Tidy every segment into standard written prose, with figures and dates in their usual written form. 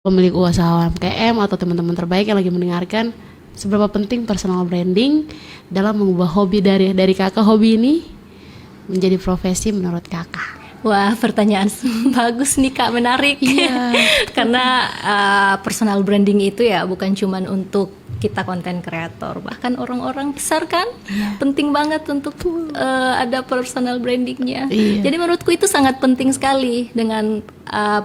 pemilik usaha UMKM atau teman-teman terbaik yang lagi mendengarkan, seberapa penting personal branding dalam mengubah hobi dari kakak hobi ini menjadi profesi menurut kakak? Wah, pertanyaan bagus nih Kak, menarik. Iya. Karena personal branding itu ya bukan cuman untuk kita konten kreator, bahkan orang-orang besar kan penting banget untuk ada personal brandingnya. Iya. Jadi menurutku itu sangat penting sekali. Dengan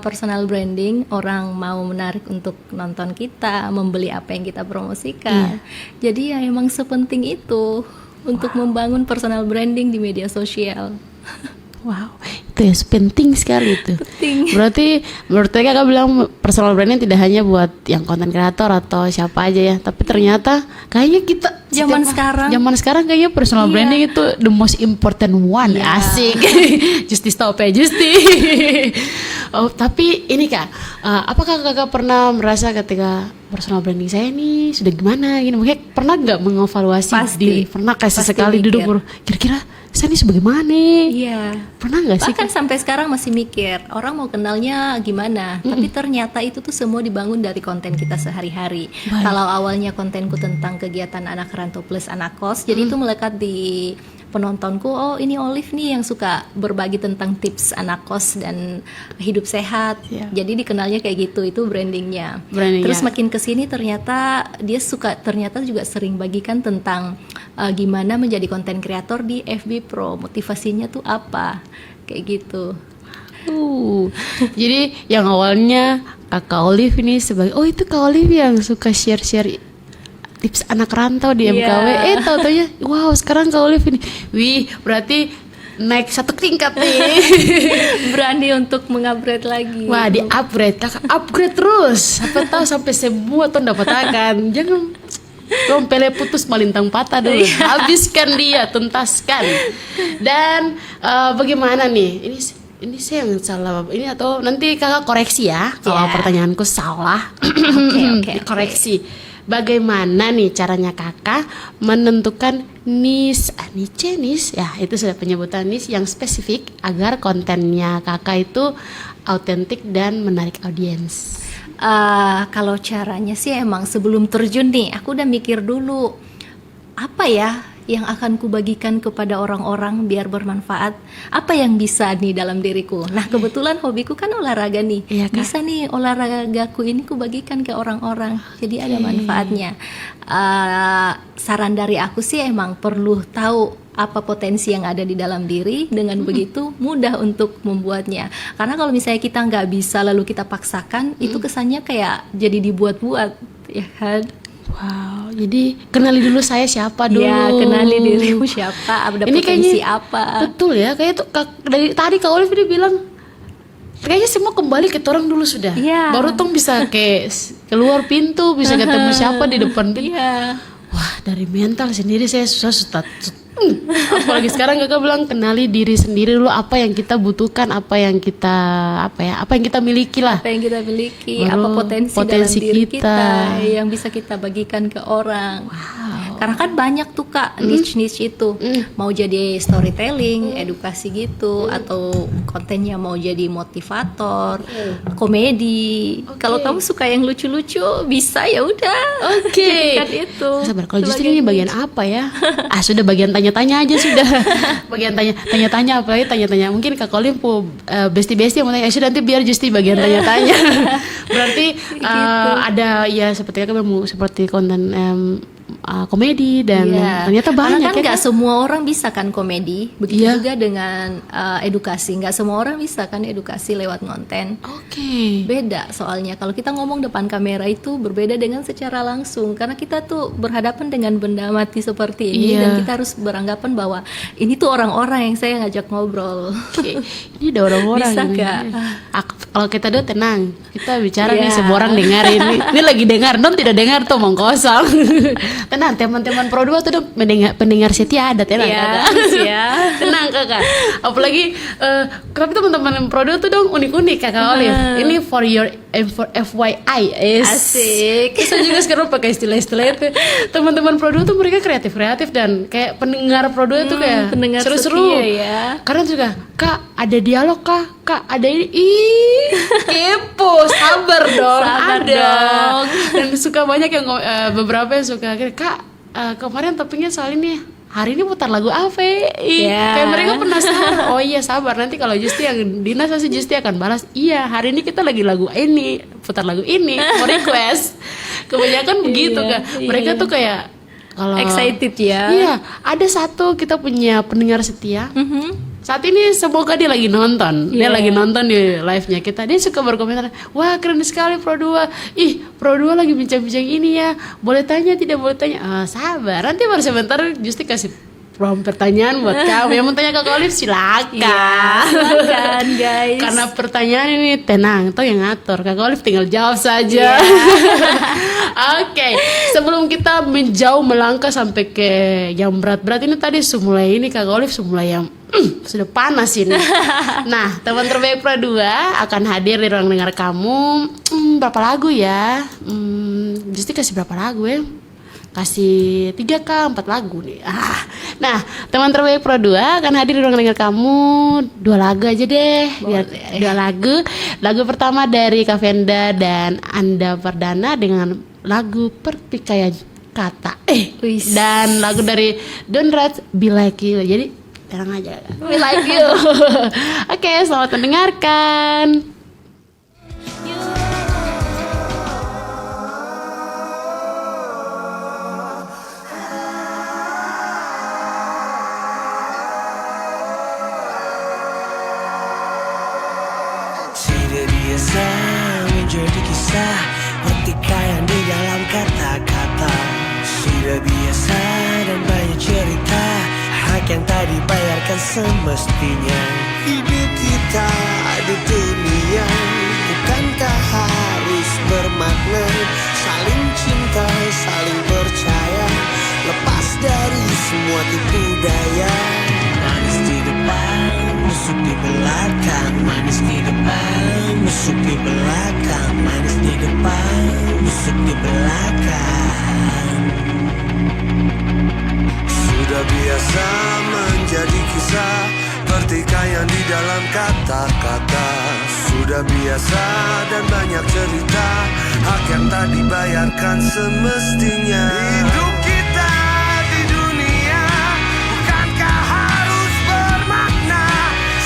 personal branding, orang mau menarik untuk nonton kita, membeli apa yang kita promosikan. Jadi ya emang sepenting itu untuk membangun personal branding di media sosial. Wow, itu ya penting sekali itu. Penting. Berarti menurut saya kakak bilang personal branding tidak hanya buat yang konten kreator atau siapa aja ya, tapi ternyata kayaknya kita zaman sekarang kayaknya personal branding itu the most important one. Asik. Justi stop ya Justi. Oh, tapi ini Kak, apakah kakak pernah merasa ketika personal branding saya ini sudah gimana gini, mungkin pernah nggak mengevaluasi diri? Pernah kasih sekali duduk kira-kira saya ini sebagaimana? Iya. Pernah nggak sih? Bahkan sampai sekarang masih mikir orang mau kenalnya gimana, tapi ternyata itu tuh semua dibangun dari konten kita sehari-hari. Kalau awalnya kontenku tentang kegiatan anak rantau plus anak kos, jadi itu melekat di penontonku, oh ini Olive nih yang suka berbagi tentang tips anak kos dan hidup sehat. Jadi dikenalnya kayak gitu, itu brandingnya. Terus makin kesini ternyata dia ternyata juga sering bagikan tentang gimana menjadi konten kreator di FB Pro, motivasinya tuh apa, kayak gitu. Jadi yang awalnya kakak Olive ini sebagai, oh itu kak Olive yang suka share-share tips anak rantau di MKW, tau-taunya wow sekarang kak Olive ini, wih berarti naik satu tingkat nih. Berani untuk mengupgrade lagi. Wah di upgrade, kakak upgrade terus, sampai tahu sampai semua tuh dapat akan. Jangan rompele putus malintang patah dulu, habiskan dia, tuntaskan. Dan bagaimana nih, ini saya yang salah ini atau nanti kakak koreksi ya kalau pertanyaanku salah. Oke. Koreksi. Bagaimana nih caranya kakak menentukan niche ya itu sudah penyebutan niche yang spesifik agar kontennya kakak itu autentik dan menarik audiens? Kalau caranya sih emang sebelum terjun nih aku udah mikir dulu apa ya yang akan kubagikan kepada orang-orang biar bermanfaat, apa yang bisa nih dalam diriku. Nah kebetulan hobiku kan olahraga nih, bisa nih olahragaku ini kubagikan ke orang-orang, jadi ada manfaatnya. Saran dari aku sih emang perlu tahu apa potensi yang ada di dalam diri, dengan begitu mudah untuk membuatnya. Karena kalau misalnya kita nggak bisa lalu kita paksakan, itu kesannya kayak jadi dibuat-buat, ya kan? Wow, jadi kenali dulu saya siapa dulu. Ya, kenali dirimu siapa, ada ini potensi apa. Betul ya, kayak tuh dari tadi Kak Olive dia bilang kayaknya semua kembali ke orang dulu sudah. Baru tong bisa kayak keluar pintu, bisa ketemu siapa di depan pintu. Wah, dari mental sendiri saya susah. Apalagi sekarang kakak bilang kenali diri sendiri dulu, apa yang kita butuhkan, apa yang kita miliki lah, apa potensi dalam diri kita yang bisa kita bagikan ke orang. Karena kan banyak tuh Kak niche itu, mau jadi storytelling, edukasi gitu, atau kontennya mau jadi motivator, komedi. Kalau kamu suka yang lucu-lucu bisa, ya udah. Jadikan itu. Sabar, kalau justru ini bagian apa ya? Sudah bagian tanya-tanya aja sudah. Bagian tanya-tanya apalagi tanya-tanya. Mungkin Kak Olive bestie-bestie mau tanya, sudah nanti biar Justi bagian tanya-tanya. Berarti ada ya seperti konten komedi dan ternyata banyak. Karena kan nggak semua orang bisa kan komedi, begitu juga dengan edukasi, nggak semua orang bisa kan edukasi lewat konten. Beda soalnya kalau kita ngomong depan kamera itu berbeda dengan secara langsung, karena kita tuh berhadapan dengan benda mati seperti ini dan kita harus beranggapan bahwa ini tuh orang-orang yang saya ngajak ngobrol. Ini ada orang-orang. Bisa nggak? Kalau kita udah tenang, kita bicara nih semua orang dengar ini lagi dengar, non tidak dengar tuh omong kosong. Tenang, teman-teman Pro 2 tuh dong pendengar setia ada, tenang tenang kakak. Apalagi tapi teman-teman Pro 2 tuh dong unik-unik kakak Olive. Ini for FYI asik. Saya juga sekarang pakai istilah-istilah itu. Teman-teman Pro 2 tuh mereka kreatif dan kayak pendengar Pro 2 tuh kayak seru-seru. Ya. Karena juga Kak ada dialog kak ada ini, ih kepo, sabar dong. Sabar ada dong. Dan suka banyak yang beberapa yang suka kak kemarin topiknya soal ini, hari ini putar lagu apa ya? Kayak mereka penasaran. Oh iya sabar, nanti kalau Justi yang Dinas pasti Justi akan balas, iya hari ini kita lagi lagu ini, putar lagu ini, mau request. Kebanyakan begitu kan. Mereka tuh kayak kalau excited ya. Iya, ada satu kita punya pendengar setia. Saat ini semoga dia lagi nonton. Dia lagi nonton di live-nya kita. Dia suka berkomentar, "Wah, keren sekali Pro 2. Ih, Pro 2 lagi bincang-bincang ini ya. Boleh tanya tidak boleh tanya?" Sabar, nanti baru sebentar Justi kasih pertanyaan buat kamu. Yang mau tanya ke Kak Olive silakan. Silakan guys. Karena pertanyaan ini tenang, toh yang ngatur. Kak Olive tinggal jawab saja. Oke, sebelum kita menjauh melangkah sampai ke yang berat-berat ini tadi mulai ini Kak Olive mulai yang sudah panas ini. Nah, teman terbaik Pro 2 akan hadir di ruang dengar kamu. Berapa lagu ya? Justi kasih berapa lagu ya? Kasih 3 4 lagu nih. Nah, teman terbaik Pro 2 akan hadir di ruang dengar kamu 2 lagu aja deh. Biar 2 lagu. Lagu pertama dari Kak Venda dan Anda Perdana dengan lagu Pertikaian Kata. Dan lagu dari Don Rats Be Like You. Jadi tenang aja. Be Like You. Oke, selamat mendengarkan. Tidak biasa menjadi kisah pertikaian di dalam kata-kata. Sudah biasa dan banyak cerita hak yang tak dibayarkan semestinya. Hidup kita di dunia bukankah harus bermakna saling cinta, saling percaya, lepas dari semua tipu daya. Manis di depan, busuk di belakang. Manis di depan, busuk di belakang. Manis di depan, busuk di belakang. Sudah biasa menjadi kisah pertikaian di dalam kata-kata. Sudah biasa dan banyak cerita hak yang tak dibayarkan semestinya. Hidup kita di dunia bukankah harus bermakna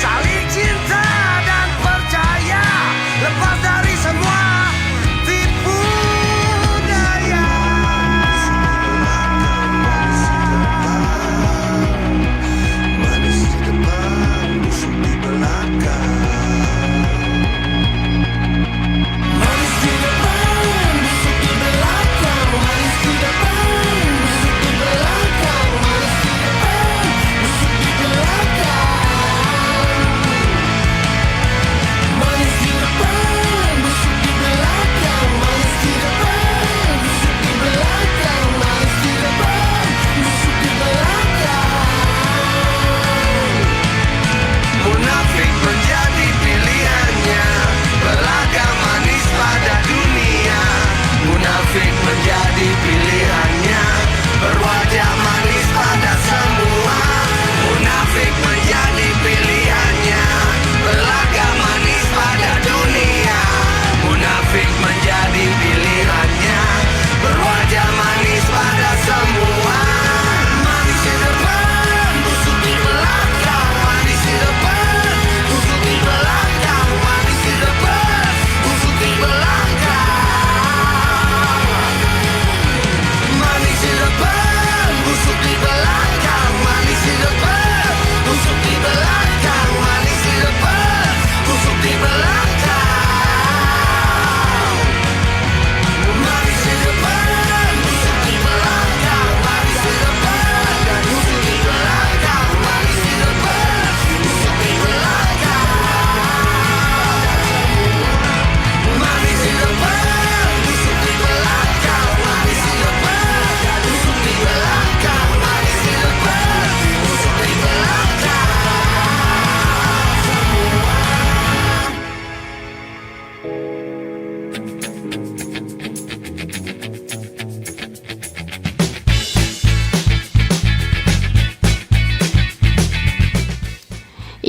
saling cinta dan percaya, lepas dari semua tipu daya. Manis di depan, busuk di belakang. Manis di depan, busuk di belakang. Manis di depan,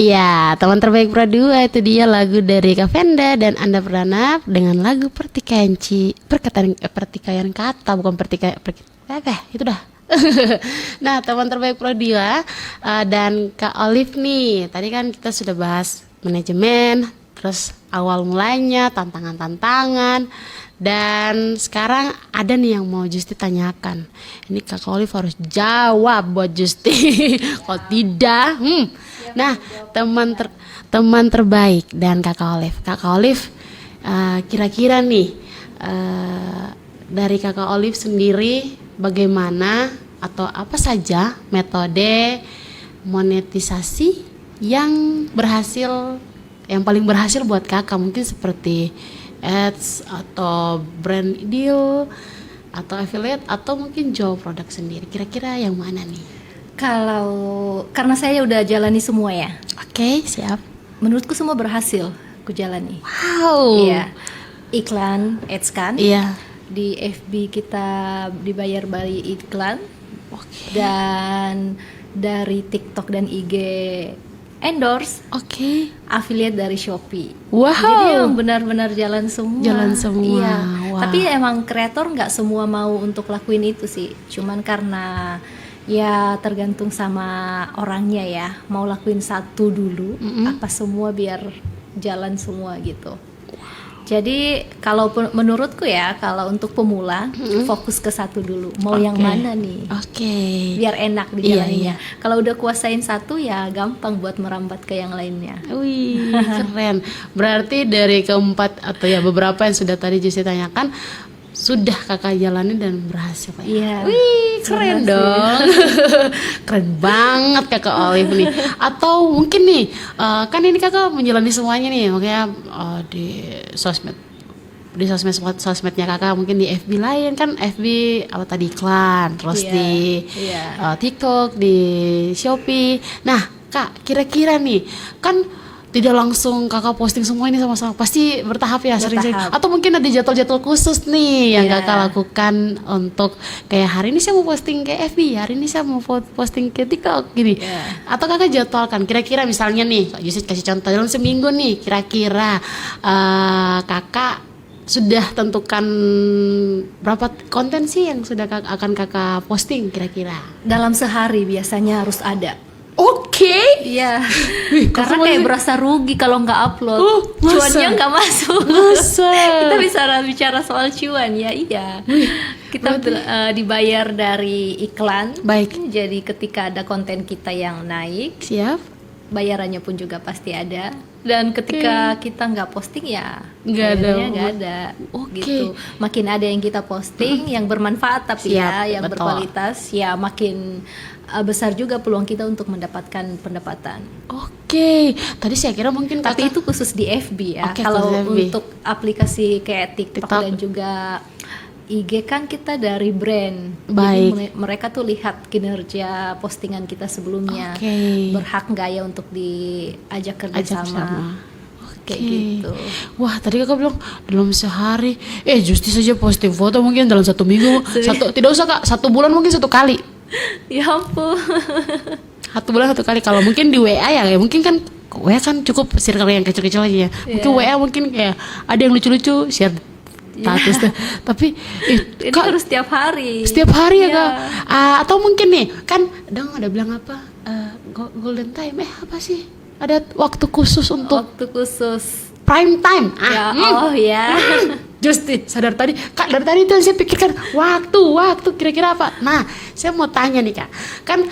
Iya, teman terbaik Pro 2 itu dia lagu dari Kak Venda dan Anda Perdana dengan lagu pertikaian kata, bukan itu dah. Nah, teman terbaik Pro 2 dan Kak Olive nih. Tadi kan kita sudah bahas manajemen, terus awal mulanya, tantangan-tantangan. Dan sekarang ada nih yang mau Justi tanyakan. Ini Kak Olive harus jawab buat Justi. Kalau tidak, Nah, teman terbaik dan Kakak Olive, kira-kira nih dari Kakak Olive sendiri bagaimana atau apa saja metode monetisasi yang paling berhasil buat Kakak, mungkin seperti ads atau brand deal atau affiliate atau mungkin jual produk sendiri. Kira-kira yang mana nih? Karena saya udah jalani semua ya. Oke, siap. Menurutku semua berhasil ku jalani. Wow. Iya. Iklan, ads kan? Iya. Di FB kita dibayar balik iklan. Oke. Dan dari TikTok dan IG endorse. Oke. Affiliate dari Shopee. Wow. Jadi emang benar-benar jalan semua. Jalan semua. Iya. Wow. Tapi emang kreator nggak semua mau untuk lakuin itu sih. Cuman karena ya tergantung sama orangnya ya, mau lakuin satu dulu apa semua biar jalan semua gitu. Jadi kalau menurutku ya, kalau untuk pemula fokus ke satu dulu, mau yang mana nih, biar enak dijalaninya. Kalau udah kuasain satu ya gampang buat merambat ke yang lainnya. Wih, keren. Berarti dari keempat atau ya beberapa yang sudah tadi Jesse tanyakan sudah Kakak jalani dan berhasil. Iya. Wih, keren dong. Keren banget Kakak Olive nih. Atau mungkin nih, kan ini Kakak menjalani semuanya nih, makanya di sosmednya Kakak, mungkin di FB lain kan, FB apa tadi iklan, terus di TikTok, di Shopee. Nah, Kak, kira-kira nih kan tidak langsung Kakak posting semua ini sama-sama, pasti bertahap ya, sering-sering. Atau mungkin ada jadwal-jadwal khusus nih yang Kakak lakukan untuk kayak hari ini saya mau posting ke FB, hari ini saya mau posting ke TikTok gini. Atau Kakak jadwalkan, kira-kira misalnya nih, Kak Yusuf kasih contoh dalam seminggu nih, kira-kira Kakak sudah tentukan berapa konten sih yang sudah akan Kakak posting kira-kira? Dalam sehari biasanya harus ada. Oke. Iya. Karena kayak berasa rugi kalau nggak upload. Cuannya nggak masuk. Kita bisa bicara soal cuan ya, iya. Kita dibayar dari iklan. Baik. Jadi ketika ada konten kita yang naik, siap. Bayarannya pun juga pasti ada. Dan ketika kita nggak posting ya nggak ada. Gitu. Makin ada yang kita posting yang bermanfaat tapi yang berkualitas, ya makin besar juga peluang kita untuk mendapatkan pendapatan. Oke. Tadi saya kira mungkin tapi itu khusus di FB ya. Kalau untuk aplikasi kayak TikTok dan juga IG kan kita dari brand. Baik. Jadi mereka tuh lihat kinerja postingan kita sebelumnya. Berhak nggak ya untuk diajak kerjasama. Kayak gitu. Wah, tadi Kakak bilang dalam sehari. Justi saja posting foto mungkin dalam 1 minggu. Tidak usah Kak, 1 bulan mungkin 1 kali. Ya ampun. 1 bulan 1 kali. Kalau mungkin di WA ya mungkin kan WA kan cukup circle yang kecil-kecil aja ya. Mungkin WA mungkin kayak ada yang lucu-lucu share status tuh. Tapi ini Kak, harus setiap hari. Setiap hari ya Kak. Atau mungkin nih kan ada bilang apa golden time apa sih? Ada waktu khusus untuk prime time. Justi sadar tadi Kak, dari tadi itu saya pikirkan waktu kira-kira apa. Nah, saya mau tanya nih Kak, kan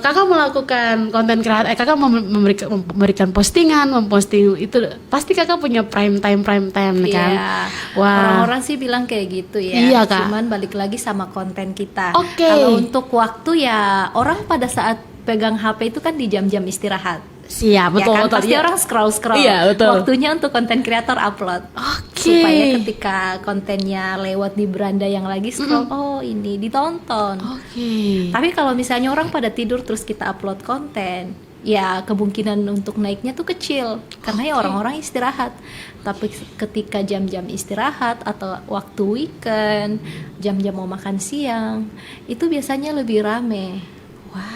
Kakak melakukan konten kreatif, Kakak memberikan postingan, memposting itu pasti Kakak punya prime time kan. Wah, orang-orang sih bilang kayak gitu ya. Iya, Kak. Cuman balik lagi sama konten kita. Kalau untuk waktu ya orang pada saat pegang HP itu kan di jam-jam istirahat. Siap, betul, ya kan? Pasti orang scroll. Iya, betul. Waktunya untuk konten kreator upload. Supaya ketika kontennya lewat di beranda yang lagi scroll, ini ditonton. Tapi kalau misalnya orang pada tidur terus kita upload konten, ya kemungkinan untuk naiknya tuh kecil karena ya orang-orang istirahat. Tapi ketika jam-jam istirahat atau waktu weekend, jam-jam mau makan siang, itu biasanya lebih rame.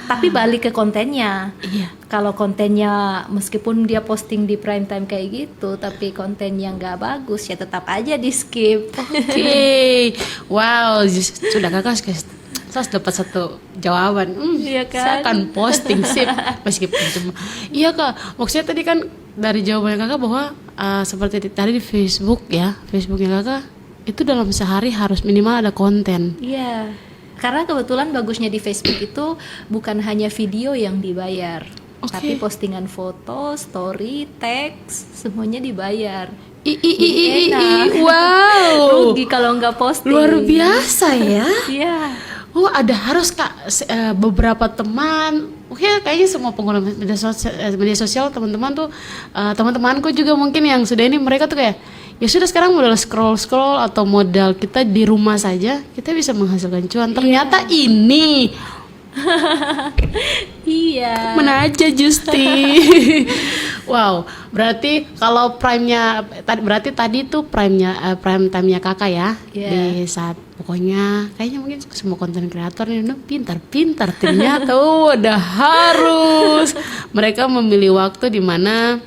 Tapi balik ke kontennya. Iya. Kalau kontennya meskipun dia posting di prime time kayak gitu, tapi kontennya nggak bagus ya tetap aja di skip. Oke. Wow, sudah kakak saya dapat satu jawaban. Iya kan? Saya akan posting sip meskipun cuma. Iya kak, maksudnya tadi kan dari jawabannya kakak bahwa seperti tadi di Facebook ya, Facebooknya kakak itu dalam sehari harus minimal ada konten. Iya. Karena kebetulan bagusnya di Facebook itu bukan hanya video yang dibayar, tapi postingan foto, story, teks, semuanya dibayar. Enak. Wow. Rugi kalau nggak posting. Luar biasa ya. Iya. Oh ada harus kak beberapa teman, oke kayaknya semua pengguna media sosial teman-teman tuh teman-temanku juga mungkin yang sudah ini mereka tuh kayak ya sudah sekarang modal scroll atau modal kita di rumah saja kita bisa menghasilkan cuan. Ternyata ini Iya. mana aja Justi. Wow, berarti kalau berarti tadi tuh prime time-nya kakak ya. Di saat pokoknya kayaknya mungkin semua konten kreator ini pintar ternyata udah harus mereka memilih waktu di mana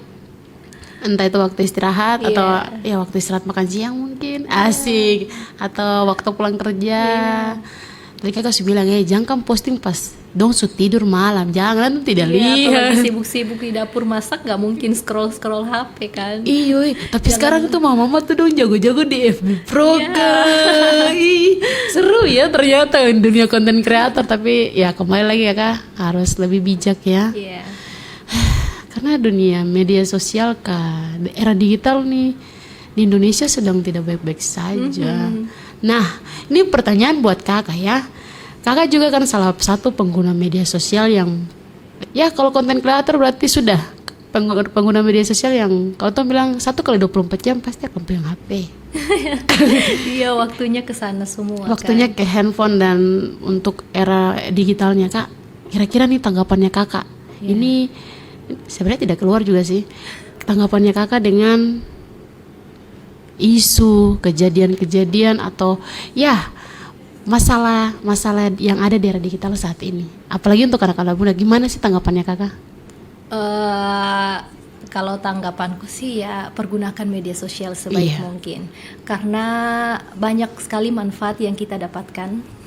entah itu waktu istirahat atau ya waktu istirahat makan siang mungkin asik atau waktu pulang kerja. Tadi kakak sih bilang jangan posting pas dong tidur malam, jangan tidak lihat. Apalagi sibuk-sibuk di dapur masak nggak mungkin scroll HP kan. Iya, tapi sekarang tuh mama tuh dong jago-jago di FB Pro. Ih, seru ya ternyata dunia konten kreator. Tapi ya kembali lagi ya kak, harus lebih bijak ya. Iya. Karena dunia media sosial kak, era digital nih di Indonesia sedang tidak baik-baik saja. Nah, ini pertanyaan buat kakak ya. Kakak juga kan salah satu pengguna media sosial yang ya kalau konten kreator berarti sudah pengguna media sosial yang kalau tuh bilang 1x24 jam pasti akan pegang HP. Iya, waktunya ke sana semua. Waktunya ke handphone dan untuk era digitalnya kak. Kira-kira nih tanggapannya kakak. Ini sebenarnya tidak keluar juga sih. Tanggapannya kakak dengan isu kejadian-kejadian atau ya masalah yang ada di era digital saat ini, apalagi untuk anak-anak muda, gimana sih tanggapannya kakak? Kalau tanggapanku sih ya pergunakan media sosial sebaik mungkin, karena banyak sekali manfaat yang kita dapatkan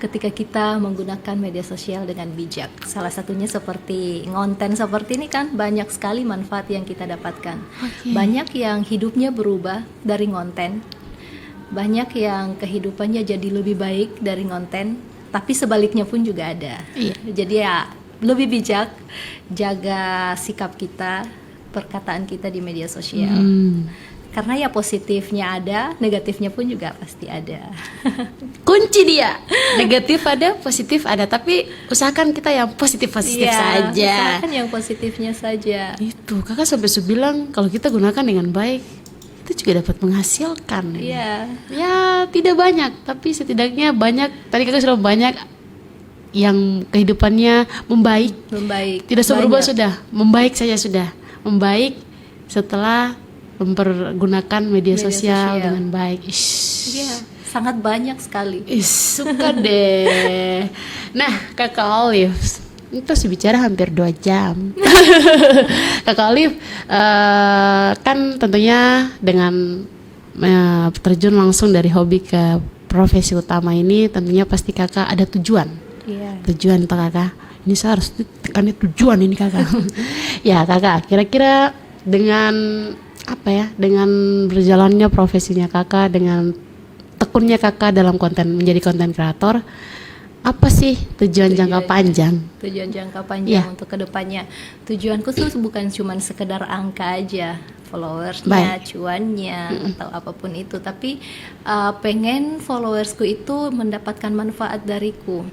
ketika kita menggunakan media sosial dengan bijak. Salah satunya seperti ngonten seperti ini kan, banyak sekali manfaat yang kita dapatkan. Banyak yang hidupnya berubah dari ngonten, banyak yang kehidupannya jadi lebih baik dari ngonten, tapi sebaliknya pun juga ada. Jadi ya lebih bijak, jaga sikap kita, perkataan kita di media sosial. Karena ya positifnya ada, negatifnya pun juga pasti ada. Kunci dia, negatif ada, positif ada, tapi usahakan kita yang positif saja. Usahakan yang positifnya saja. Itu kakak sampai bilang kalau kita gunakan dengan baik, itu juga dapat menghasilkan. Ya tidak banyak, tapi setidaknya banyak. Tadi kakak sudah banyak yang kehidupannya membaik. Tidak berubah sudah, membaik saja sudah. Membaik setelah mempergunakan media sosial dengan baik. Iya, sangat banyak sekali. Suka deh. Nah, kakak Olive, itu sih bicara hampir 2 jam. Kakak Olive kan tentunya dengan terjun langsung dari hobi ke profesi utama ini, tentunya pasti kakak ada tujuan. Tujuan untuk kakak. Ini saya harus tekannya tujuan ini kakak. Ya kakak, kira-kira dengan dengan berjalannya profesinya kakak, dengan tekunnya kakak dalam menjadi konten kreator, apa sih tujuan jangka panjang? Tujuan jangka panjang untuk kedepannya. Tujuanku tuh bukan cuma sekedar angka aja, followersnya, cuannya, atau apapun itu, tapi pengen followersku itu mendapatkan manfaat dariku.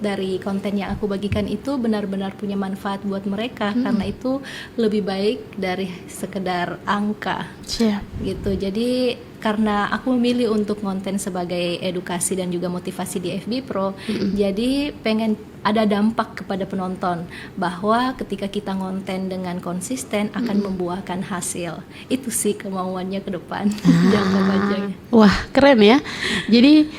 Dari konten yang aku bagikan itu benar-benar punya manfaat buat mereka, karena itu lebih baik dari sekedar angka. Gitu. Jadi karena aku memilih untuk konten sebagai edukasi dan juga motivasi di FB Pro, jadi pengen ada dampak kepada penonton bahwa ketika kita konten dengan konsisten akan membuahkan hasil. Itu sih kemauannya ke depan. Jangka panjang. Wah, keren ya. Jadi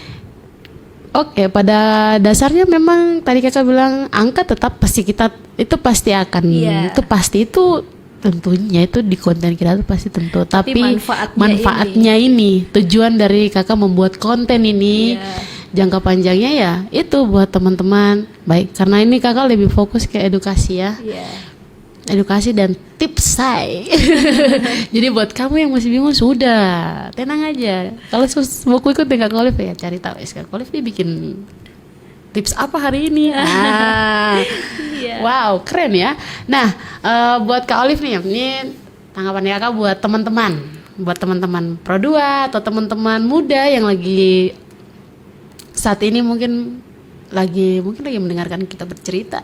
Oke, pada dasarnya memang tadi kakak bilang angka tetap pasti kita itu pasti akan itu pasti itu tentunya itu di konten kreator pasti tentu. Tapi manfaatnya ini tujuan dari kakak membuat konten ini jangka panjangnya ya itu buat teman-teman baik karena ini kakak lebih fokus ke edukasi ya. Edukasi dan tips say. Jadi buat kamu yang masih bingung sudah tenang aja. Kalau mau ikut dengan Kak Olive ya cari tahu Kak Olive dia bikin tips apa hari ini. Wow keren ya. Nah buat Kak Olive nih ini tanggapan kakak buat teman-teman Pro 2 atau teman-teman muda yang lagi saat ini mungkin lagi mendengarkan kita bercerita.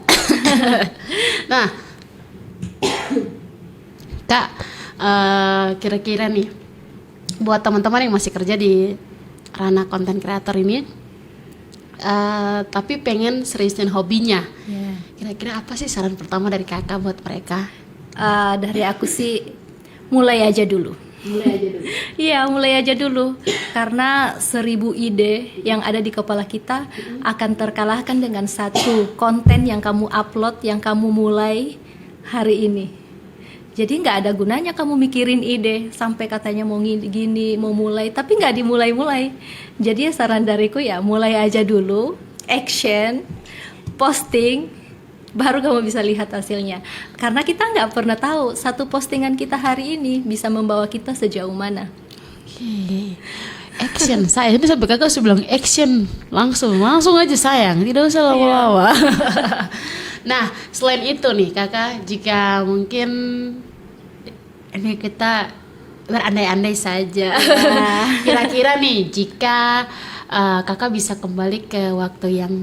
Nah Kak, kira-kira nih buat teman-teman yang masih kerja di ranah konten kreator ini, tapi pengen seriusin hobinya, kira-kira apa sih saran pertama dari kakak buat mereka? Dari aku sih mulai aja dulu. Iya, mulai aja dulu. Karena 1000 ide yang ada di kepala kita akan terkalahkan dengan satu konten yang kamu upload, yang kamu mulai hari ini. Jadi nggak ada gunanya kamu mikirin ide sampai katanya mau gini, mau mulai, tapi nggak dimulai-mulai. Jadi saran dariku ya mulai aja dulu, action, posting, baru kamu bisa lihat hasilnya. Karena kita nggak pernah tahu satu postingan kita hari ini bisa membawa kita sejauh mana. Action, saya ini sampai kakak sudah bilang action langsung aja sayang, tidak usah lama-lama. Nah selain itu nih kakak, jika mungkin ini kita berandai-andai saja, kira-kira nih jika kakak bisa kembali ke waktu yang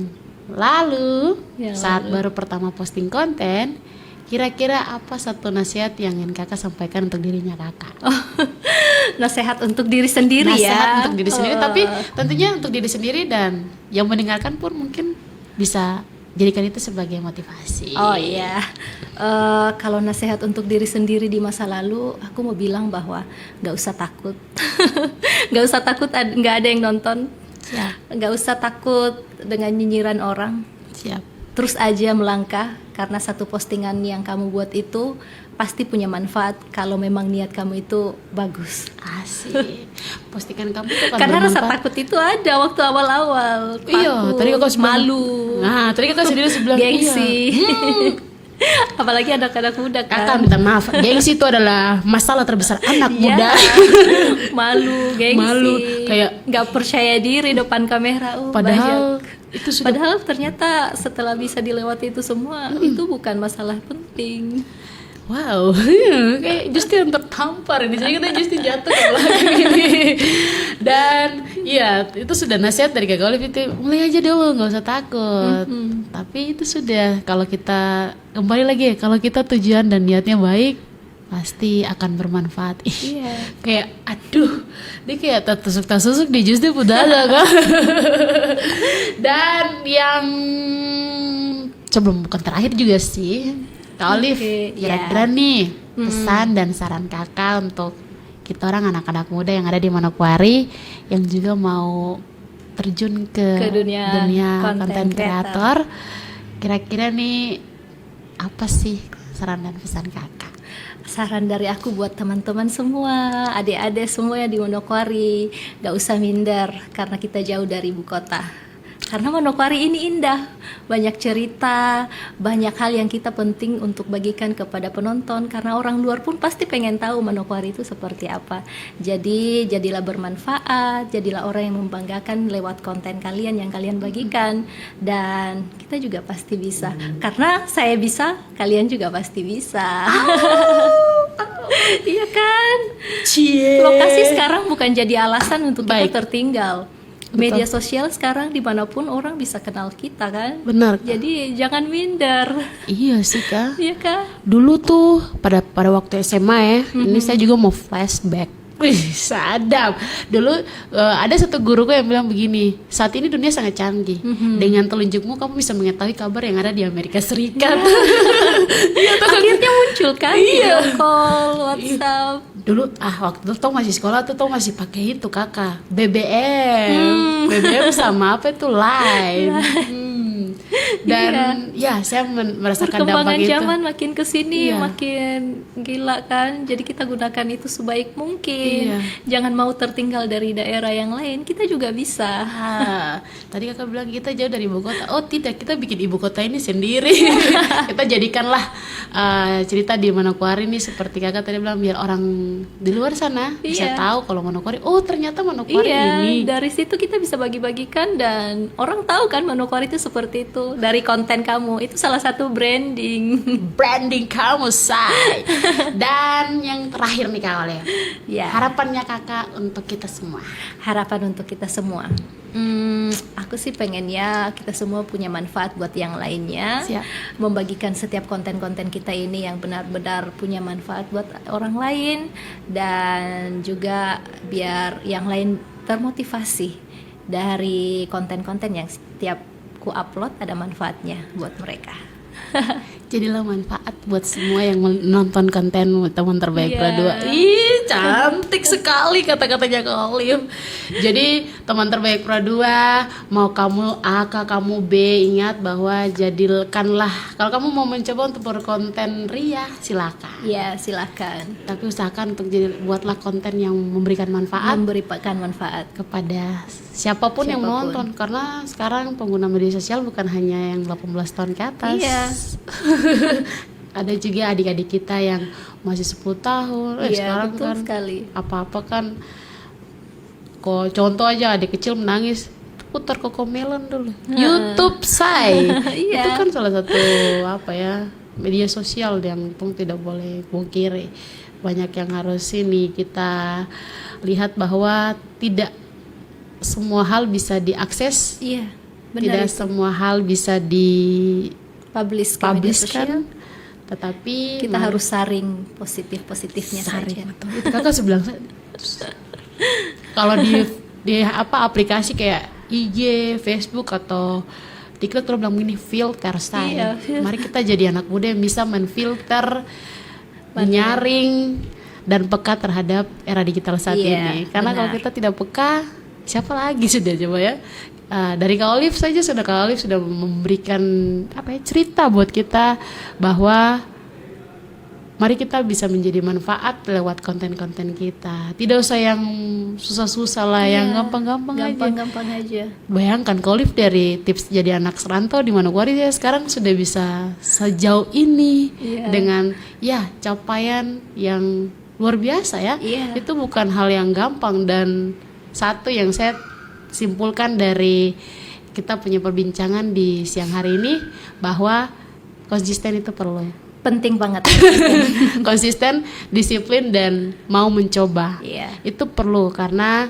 lalu saat baru pertama posting konten, kira-kira apa satu nasihat yang ingin kakak sampaikan untuk dirinya kakak? Nasihat untuk diri sendiri nasihat untuk diri sendiri, tapi tentunya untuk diri sendiri dan yang mendengarkan pun mungkin bisa jadikan itu sebagai motivasi. Kalau nasihat untuk diri sendiri di masa lalu, aku mau bilang bahwa nggak usah takut, nggak usah takut nggak ada yang nonton, nggak usah takut dengan nyinyiran orang. Terus aja melangkah karena satu postingan yang kamu buat itu pasti punya manfaat kalau memang niat kamu itu bagus. Asik. Postingan kamu itu kan karena bermanfaat. rasa takut itu ada waktu awal-awal. Iya, tadi kakak malu. Nah, tadi kakak sendiri bilang gengsi. Apalagi anak-anak muda kan. Kakak minta maaf, gengsi itu adalah masalah terbesar anak muda. Malu, gengsi. Malu, kayak nggak percaya diri depan kamera. Padahal itu sudah. Padahal ternyata setelah bisa dilewati itu semua, itu bukan masalah penting. Wow, kayak justru yang tertampar ini, jadi kita justru jatuh ke belakang ini. Dan ya itu sudah nasihat dari Kak Olive itu, mulai aja dulu, nggak usah takut. Tapi itu sudah, kalau kita kembali lagi, kalau kita tujuan dan niatnya baik, pasti akan bermanfaat. Kayak aduh, dia kayak tertusuk di justru udah ada kan. Dan yang sebelum bukan terakhir juga sih, Kak Olive, kira-kira nih pesan dan saran kakak untuk kita orang anak-anak muda yang ada di Manokwari yang juga mau terjun ke dunia konten kreator, kira-kira nih apa sih saran dan pesan kakak? Saran dari aku buat teman-teman semua, adik-adik semua yang di Manokwari, gak usah minder karena kita jauh dari ibu kota. Karena Manokwari ini indah, banyak cerita, banyak hal yang kita penting untuk bagikan kepada penonton. Karena orang luar pun pasti pengen tahu Manokwari itu seperti apa. Jadi jadilah bermanfaat, jadilah orang yang membanggakan lewat konten kalian yang kalian bagikan. Dan kita juga pasti bisa. Karena saya bisa, kalian juga pasti bisa. Iya kan? Lokasi sekarang bukan jadi alasan untuk kita tertinggal. Media sosial sekarang dimanapun orang bisa kenal kita kan. Benar. Jadi jangan minder. Iya sih Kak. Iya Kak. Dulu tuh pada waktu SMA ya, ini saya juga mau flashback. Wih, sadap. Dulu ada satu guruku yang bilang begini, saat ini dunia sangat canggih. Dengan telunjukmu kamu bisa mengetahui kabar yang ada di Amerika Serikat. Akhirnya muncul kan video call, WhatsApp. Dulu waktu itu masih sekolah tuh masih pakai itu kakak, BBM. BBM sama apa itu Line. Dan ya saya merasakan dampak Perkembangan itu. zaman makin kesini Iya. makin gila kan. Jadi kita gunakan itu sebaik mungkin. Iya. Jangan mau tertinggal dari daerah yang lain. Kita juga bisa. Tadi kakak bilang kita jauh dari ibu kota. Oh tidak, kita bikin ibu kota ini sendiri. Kita jadikanlah cerita di Manokwari ini seperti kakak tadi bilang, biar orang di luar sana bisa Iya. tahu kalau Manokwari. Oh ternyata Manokwari Iya, ini. dari situ kita bisa bagi-bagikan dan orang tahu kan Manokwari itu seperti itu dari konten kamu. Itu salah satu branding. Branding kamu say. Dan yang terakhir nih Kak Oleh, Ya. harapannya kakak untuk kita semua. Harapan untuk kita semua. Aku sih pengennya kita semua punya manfaat buat yang lainnya. Siap. Membagikan setiap konten-konten kita ini yang benar-benar punya manfaat buat orang lain, dan juga biar yang lain termotivasi dari konten-konten yang setiap ku upload ada manfaatnya buat mereka. Jadilah manfaat buat semua yang menonton konten teman terbaik Iya. Pro 2. Ih, cantik sekali kata-katanya Kak Olive. Jadi teman terbaik Pro 2, mau kamu A, kamu B, ingat bahwa jadikanlah, kalau kamu mau mencoba untuk berkonten ria, silakan. Ya, silakan. Tapi usahakan untuk buatlah konten yang memberikan manfaat Memberikan manfaat. kepada siapapun yang Siapapun. menonton, karena sekarang pengguna media sosial bukan hanya yang 18 tahun ke atas. Iya. Ada juga adik-adik kita yang masih 10 tahun. Iya, Sekarang betul kan sekali. apa-apa kan, kok contoh aja adik kecil menangis, putar Cocomelon dulu. YouTube say. Iya. Itu kan salah satu apa ya, media sosial yang pun tidak boleh pungkiri. Banyak yang harus ini kita lihat bahwa tidak semua hal bisa diakses, Iya, tidak benar. semua hal bisa Publish ke media sosial. dipublishkan, tetapi Kita harus saring positif-positifnya saja. betul. Itu kakak sebelah kalau di apa aplikasi kayak IG, Facebook atau TikTok terus bilang gini, filter saya. Iya. Mari kita jadi anak muda yang bisa menfilter, menyaring dan peka terhadap era digital saat Iya, ini. Karena kalau benar. kita tidak peka, siapa lagi sudah coba ya? Dari Kak Olive saja Kak Olive sudah memberikan apa ya, cerita buat kita bahwa mari kita bisa menjadi manfaat lewat konten-konten kita. Tidak usah yang susah-susah lah, yang gampang-gampang aja. Gampang-gampang aja. Bayangkan Kak Olive dari tips jadi anak serantau di Manokwari ya sekarang sudah bisa sejauh ini Iya. dengan ya capaian yang luar biasa ya. Iya. Itu bukan hal yang gampang, dan satu yang saya simpulkan dari kita punya perbincangan di siang hari ini bahwa konsisten itu perlu. Penting banget. Konsisten, disiplin, dan mau mencoba. Iya. Itu perlu, karena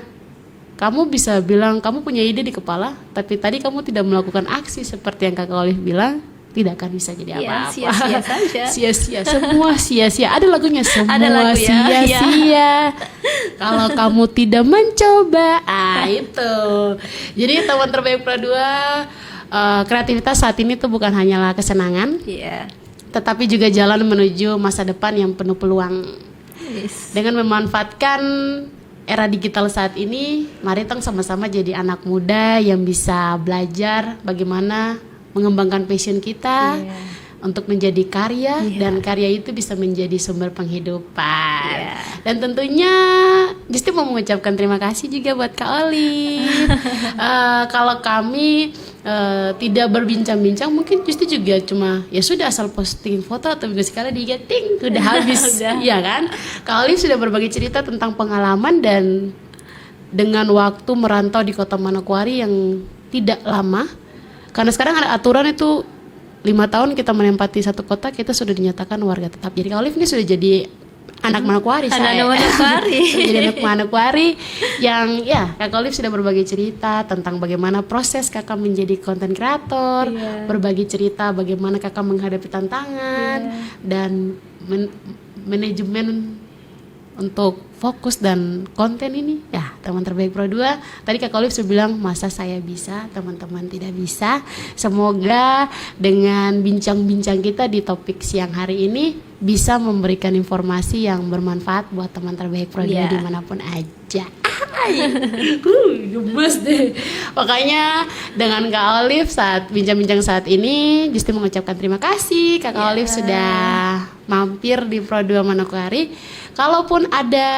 kamu bisa bilang kamu punya ide di kepala, tapi tadi kamu tidak melakukan aksi seperti yang Kakak Olive bilang, tidak akan bisa jadi Iya, apa-apa. sia-sia saja. Sia-sia, semua sia-sia. Ada lagunya, semua Ada lagu ya, sia-sia. Kalau kamu tidak mencoba, itu. Jadi teman terbaik Pro 2, kreativitas saat ini tuh bukan hanyalah kesenangan, Iya. tetapi juga jalan menuju masa depan yang penuh peluang. Yes. Dengan memanfaatkan era digital saat ini, mari tong sama-sama jadi anak muda yang bisa belajar bagaimana mengembangkan passion kita untuk menjadi karya, dan karya itu bisa menjadi sumber penghidupan. Dan tentunya Justi mau mengucapkan terima kasih juga buat Kak Olive. Kalau kami tidak berbincang-bincang, mungkin Justi juga cuma ya sudah asal posting foto atau video sekali di IG, ting, udah habis. Iya kan? Kak Olive sudah berbagi cerita tentang pengalaman dan dengan waktu merantau di kota Manokwari yang tidak lama. Karena sekarang ada aturan itu 5 tahun kita menempati satu kota, kita sudah dinyatakan warga tetap. Jadi Kak Olive ini sudah jadi anak Manokwari. Anak Manokwari. Jadi anak Manokwari yang ya Kak Olive sudah berbagi cerita tentang bagaimana proses kakak menjadi konten kreator, berbagi cerita bagaimana kakak menghadapi tantangan dan manajemen untuk fokus dan konten ini. Ya, teman terbaik Pro 2. Tadi Kak Olive sudah bilang masa saya bisa, teman-teman tidak bisa. Semoga dengan bincang-bincang kita di topik siang hari ini bisa memberikan informasi yang bermanfaat buat teman terbaik Pro 2 dimanapun aja. Gemes deh. Makanya dengan Kak Olive saat bincang-bincang saat ini, Justi mengucapkan terima kasih Kak Olive sudah mampir di Pro 2 Manokwari. Kalaupun ada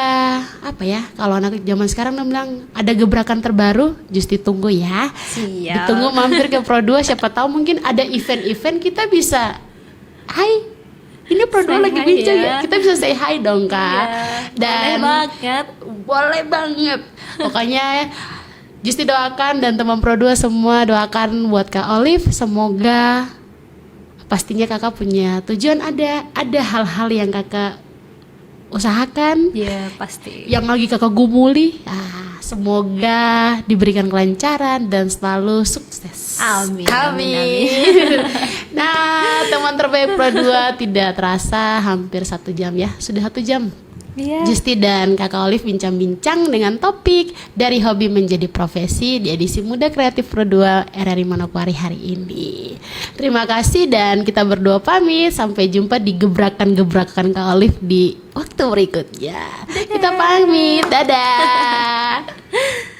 apa ya, kalau anak zaman sekarang bilang ada gebrakan terbaru, Justi tunggu ya. Siap. Ditunggu mampir ke Pro 2, siapa tahu mungkin ada event-event kita bisa ini Pro 2 Say lagi hi bincang ya. ya. Kita bisa say hi dong Kak. Boleh banget. Boleh banget. Pokoknya Justi doakan dan teman Pro 2 semua doakan buat Kak Olive, semoga pastinya Kakak punya tujuan, ada hal-hal yang Kakak usahakan, Ya pasti. yang lagi Kakak gumuli. Semoga diberikan kelancaran dan selalu sukses. Amin, amin, Amin. Nah, teman terbaik Pro 2 tidak terasa hampir 1 jam ya. Sudah 1 jam. Iya. Justi dan Kakak Olive bincang-bincang dengan topik dari hobi menjadi profesi di edisi Muda Kreatif Pro 2 RRI Manokwari hari ini. Terima kasih dan kita berdua pamit. Sampai jumpa di gebrakan-gebrakan Kak Olive di waktu berikutnya. Kita pamit. Dadah.